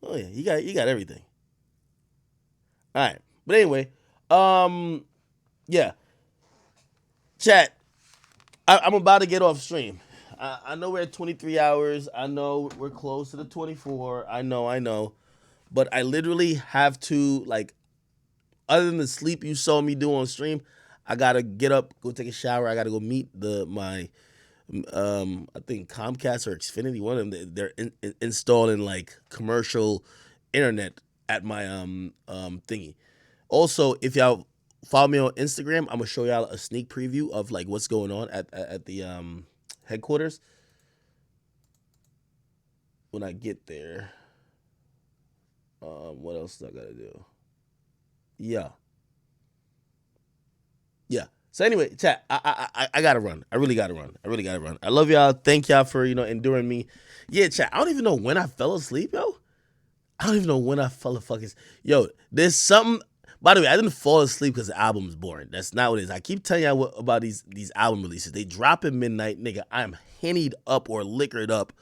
Oh yeah, you got everything. All right, but anyway, um, yeah, chat. I'm about to get off stream. I know we're at 23 hours. I know we're close to the 24. I know, but I literally have to like, other than the sleep you saw me do on stream, I gotta get up, go take a shower. I gotta go meet my I think Comcast or Xfinity, one of them. They're installing like commercial internet at my thingy. Also, if y'all follow me on Instagram, I'm gonna show y'all a sneak preview of like what's going on at the headquarters when I get there. What else do I gotta do? Yeah, yeah. So anyway, chat. I gotta run. I really gotta run. I really gotta run. I love y'all. Thank y'all for enduring me. Yeah, chat. I don't even know when I fell asleep, yo. I don't even know when I fell a fucking. Yo, there's something. By the way, I didn't fall asleep because the album's boring. That's not what it is. I keep telling y'all about these album releases. They drop at midnight, nigga. I'm hennied up or liquored up.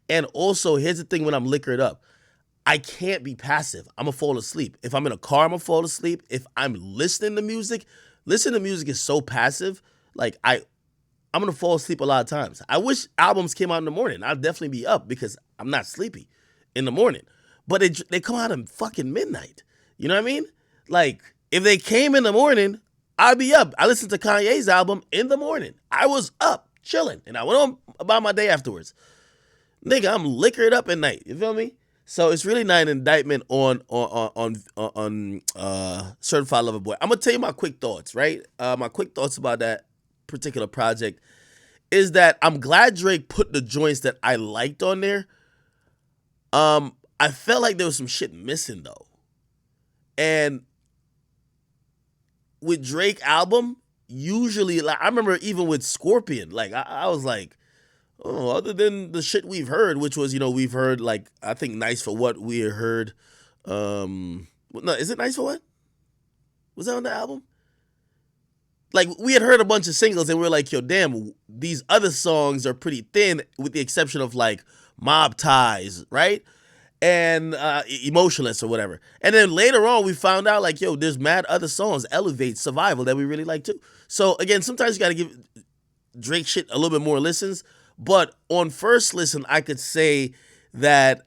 And also, here's the thing: when I'm liquored up, I can't be passive. I'm gonna fall asleep. If I'm in a car, I'm gonna fall asleep. If I'm listening to music is so passive. Like I'm gonna fall asleep a lot of times. I wish albums came out in the morning. I'd definitely be up because I'm not sleepy in the morning. But they come out at fucking midnight. You know what I mean? Like if they came in the morning, I'd be up. I listened to Kanye's album in the morning. I was up chilling, and I went on about my day afterwards. Nigga, I'm liquored up at night. You feel me? So it's really not an indictment on Certified Lover Boy. I'm gonna tell you my quick thoughts, right? My quick thoughts about that particular project is that I'm glad Drake put the joints that I liked on there. I felt like there was some shit missing though, and with Drake album, usually like I remember even with Scorpion, like I was like, oh, other than the shit we've heard, which was we've heard like I think Nice for What we heard. No, is it Nice for What? Was that on the album? Like we had heard a bunch of singles and we are like, yo, damn, these other songs are pretty thin, with the exception of like Mob Ties, right? And Emotionless or whatever. And then later on, we found out like, yo, there's mad other songs, Elevate, Survival, that we really like too. So again, sometimes you got to give Drake shit a little bit more listens. But on first listen, I could say that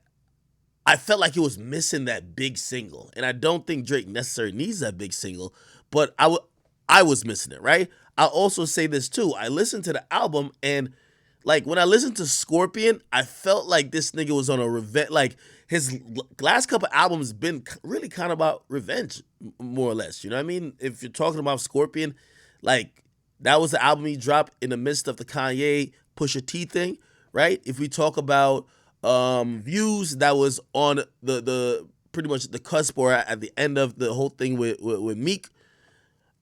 I felt like it was missing that big single, and I don't think Drake necessarily needs that big single. But I was missing it, right? I'll also say this too. I listened to the album, and like when I listened to Scorpion, I felt like this nigga was on a revenge. Like his last couple albums been really kind of about revenge, more or less. You know what I mean? If you're talking about Scorpion, like that was the album he dropped in the midst of the Kanye Pusha T thing, right? If we talk about Views, that was on the pretty much the cusp or at the end of the whole thing with Meek.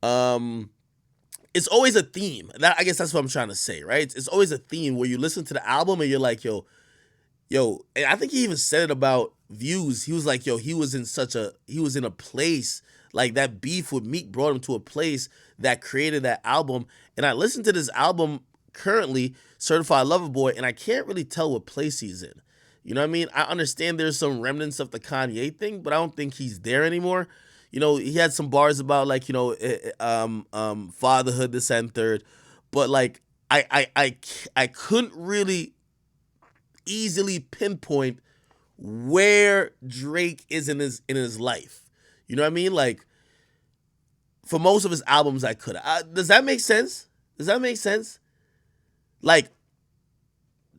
Um, it's always a theme. That I guess that's what I'm trying to say, right? It's always a theme where you listen to the album and you're like, yo. And I think he even said it about Views. He was like, yo, he was in a place like that beef with Meek brought him to a place that created that album. And I listened to this album currently, Certified Lover Boy, and I can't really tell what place he's in. You know what I mean? I understand there's some remnants of the Kanye thing, but I don't think he's there anymore. He had some bars about like fatherhood, this and third, but like I couldn't really easily pinpoint where Drake is in his life. You know what I mean? Like for most of his albums, I could. Does that make sense? Does that make sense? Like,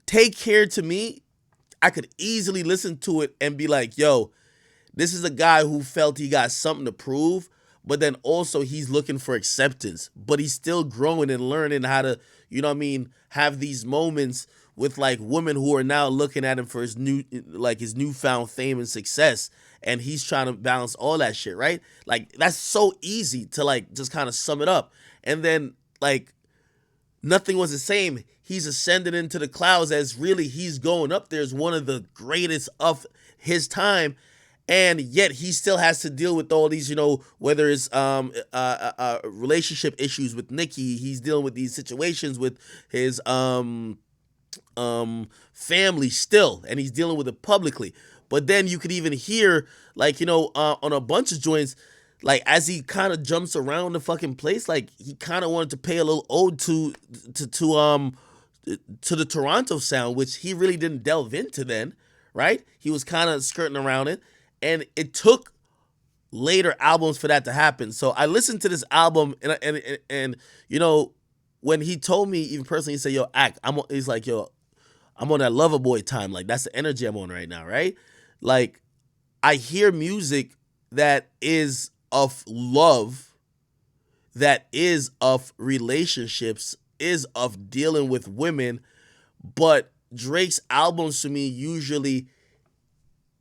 Take Care to me, I could easily listen to it and be like, yo, this is a guy who felt he got something to prove, but then also he's looking for acceptance, but he's still growing and learning how to, have these moments with like women who are now looking at him for his newfound fame and success. And he's trying to balance all that shit, right? Like, that's so easy to like just kind of sum it up. And then, like, Nothing Was the Same. He's ascending into the clouds as really he's going up there as one of the greatest of his time. And yet he still has to deal with all these, whether it's relationship issues with Nicki, he's dealing with these situations with his family still, and he's dealing with it publicly. But then you could even hear, like, on a bunch of joints, like as he kind of jumps around the fucking place, like he kind of wanted to pay a little ode to to the Toronto sound, which he really didn't delve into then, right? He was kind of skirting around it, and it took later albums for that to happen. So I listened to this album, and when he told me, even personally, he said, "Yo, act." He's like, "Yo, I'm on that lover boy time. Like that's the energy I'm on right now, right?" Like I hear music that is of love, that is of relationships, is of dealing with women, but Drake's albums to me usually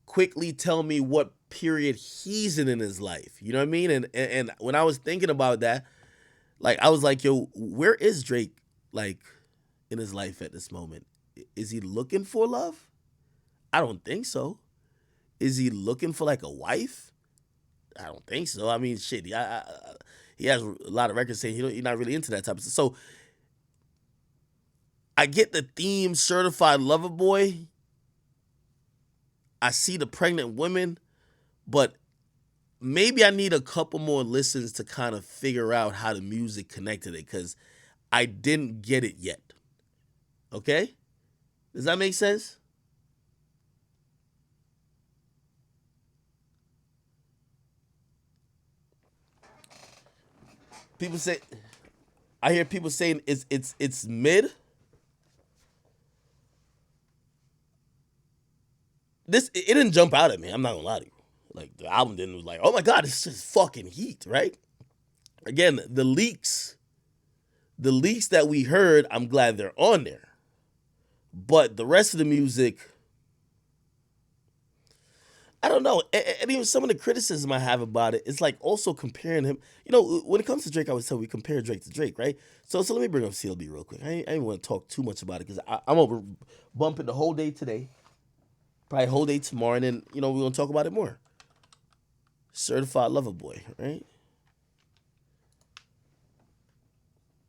quickly tell me what period he's in his life. You know what I mean? And when I was thinking about that, like I was like, yo, where is Drake like in his life at this moment? Is he looking for love? I don't think so. Is he looking for like a wife? I don't think so. I mean, shit, he has a lot of records saying he's not really into that type of stuff. So I get the theme certified lover boy. I see the pregnant women, but maybe I need a couple more listens to kind of figure out how the music connected it because I didn't get it yet. Okay? Does that make sense? People say, I hear people saying it's mid. It didn't jump out at me. I'm not gonna lie to you. Like the album didn't was like, oh my god, it's just fucking heat, right? Again, the leaks that we heard, I'm glad they're on there. But the rest of the music, I don't know. And even some of the criticism I have about it is like also comparing him. When it comes to Drake, I always tell we compare Drake to Drake, right? So let me bring up CLB real quick. I ain't want to talk too much about it because I'm over bumping the whole day today, probably whole day tomorrow, and then we're gonna talk about it more. Certified Lover Boy, right?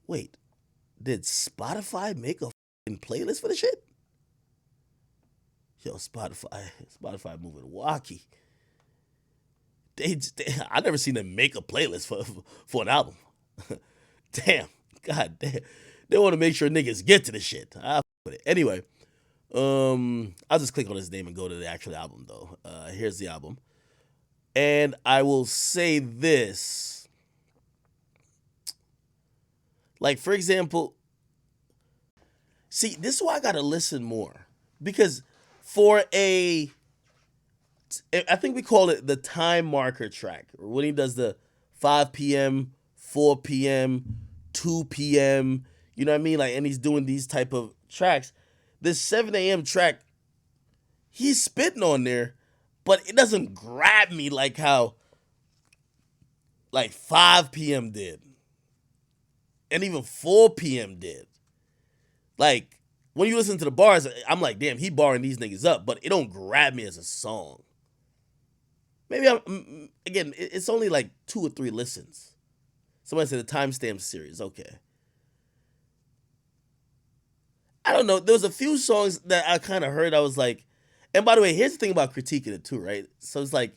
Wait, did Spotify make a playlist for the shit? Yo, Spotify moving wacky. I never seen them make a playlist for an album. Damn, god damn, they want to make sure niggas get to the shit. With it anyway. I'll just click on his name and go to the actual album though. Here's the album, and I will say this. Like for example, see, this is why I gotta listen more because for I think we call it the time marker track, when he does the 5 p.m., 4 p.m., 2 p.m., you know what I mean? Like, and he's doing these type of tracks. This 7 a.m. track, he's spitting on there, but it doesn't grab me like how like 5 p.m. did. And even 4 p.m. did. Like, when you listen to the bars, I'm like, damn, he barring these niggas up, but it don't grab me as a song. Maybe again, it's only like 2 or 3 listens. Somebody said the timestamp series. Okay. I don't know. There was a few songs that I kind of heard. I was like, and by the way, here's the thing about critiquing it too, right? So it's like,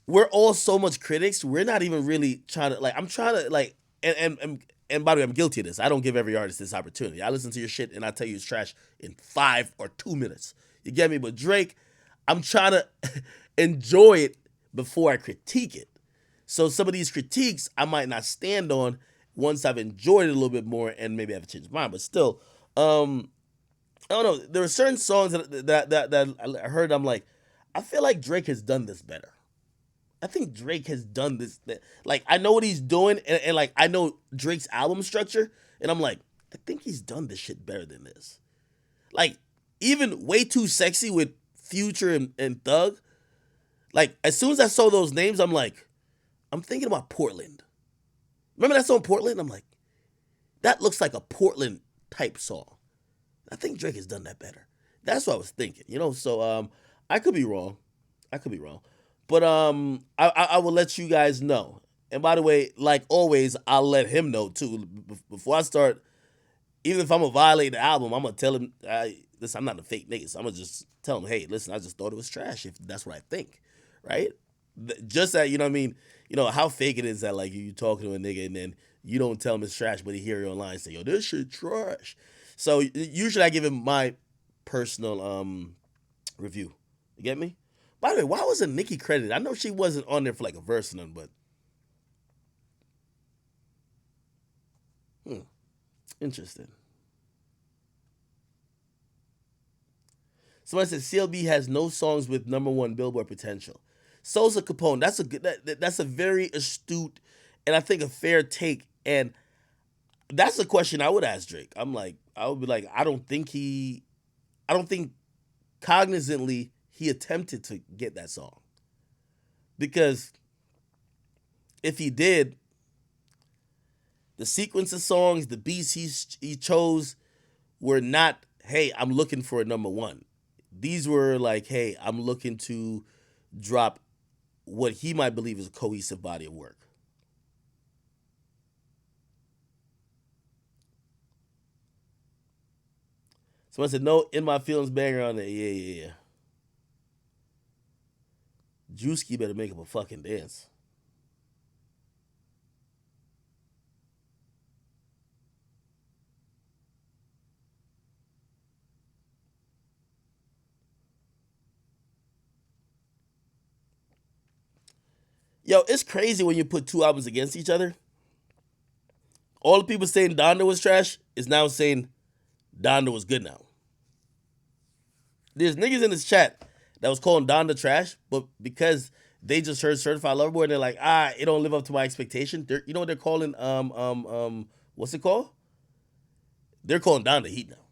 we're all so much critics. We're not even really trying to, like, I'm trying to, like, and by the way, I'm guilty of this. I don't give every artist this opportunity. I listen to your shit and I tell you it's trash in 5 or 2 minutes. You get me? But Drake, I'm trying to enjoy it before I critique it. So some of these critiques I might not stand on once I've enjoyed it a little bit more and maybe I've changed my mind. But still, I don't know. There are certain songs that I heard. I'm like, I feel like Drake has done this better. I think Drake has done this. Like, I know what he's doing, and like I know Drake's album structure, and I'm like, I think he's done this shit better than this. Like, even Way Too Sexy with Future and Thug. Like, as soon as I saw those names, I'm like, I'm thinking about Portland. Remember that song Portland? I'm like, that looks like a Portland type song. I think Drake has done that better. That's what I was thinking. So I could be wrong. I could be wrong. But I will let you guys know. And by the way, like always, I'll let him know too. Before I start, even if I'm gonna violate the album, I'm gonna tell him listen, I'm not a fake nigga, so I'm gonna just tell him, hey, listen, I just thought it was trash. If that's what I think, right? Just that, you know what I mean. You know how fake it is that like you talking to a nigga and then you don't tell him it's trash, but he hear you online say, yo, this shit trash. So usually I give him my personal review. You get me? By the way, why wasn't Nicki credited? I know she wasn't on there for like a verse or nothing, but interesting. Somebody said CLB has no songs with #1 Billboard potential. Sosa Capone. That's a good. That's a very astute, and I think a fair take. And that's a question I would ask Drake. I would be like, I don't think cognizantly he attempted to get that song because if he did, the sequence of songs, the beats he chose were not. Hey, I'm looking for a #1. These were like, hey, I'm looking to drop what he might believe is a cohesive body of work. Someone said, no, In My Feelings banger on there. Yeah, yeah, yeah. Drewski better make up a fucking dance. Yo, it's crazy when you put two albums against each other. All the people saying Donda was trash is now saying Donda was good now. There's niggas in this chat that was calling Donda trash, but because they just heard Certified Lover Boy and they're like, it don't live up to my expectation. You know what they're calling what's it called? They're calling Donda heat now.